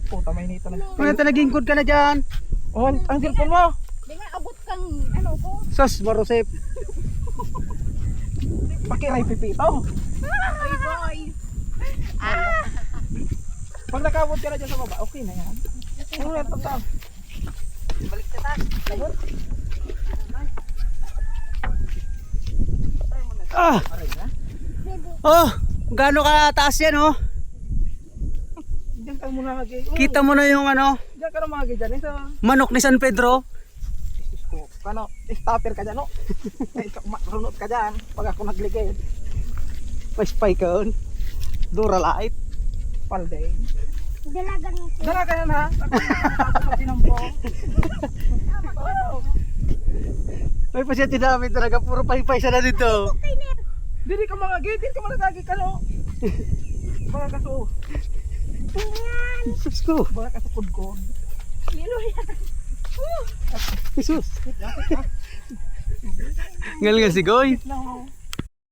Puta, may nito na. Mga talagingkod ka na dyan. Oh, ang cellphone mo. Di nga abot kang ano ko. Sus, marusip. Pakiray pipito. Ay boy. Pag nakabot ka na dyan sa baba, okay na yan. Ano na ito? Balik sa taas. Ah! Oh, gaano ka taas yan oh. Diyan ka muna lagi. Kita mo na yung ano, Diyan ka na mga dyan. Sa manok ni San Pedro. ano, stopper ka dyan, no? Runot ka dyan. Pag ako nagligid. May spike ka on. Duralait. Palday. Dalagan mo. Dalaga yan ha. Ako sinampo. May pasyente namin talaga, puro paypay na dito. Dili ka mga gate. Dili ka mga nagagi ka, no? Mga kaso. Sus ko. Mga kasukod-kod. Jesus. Ngal nga si Goy. Na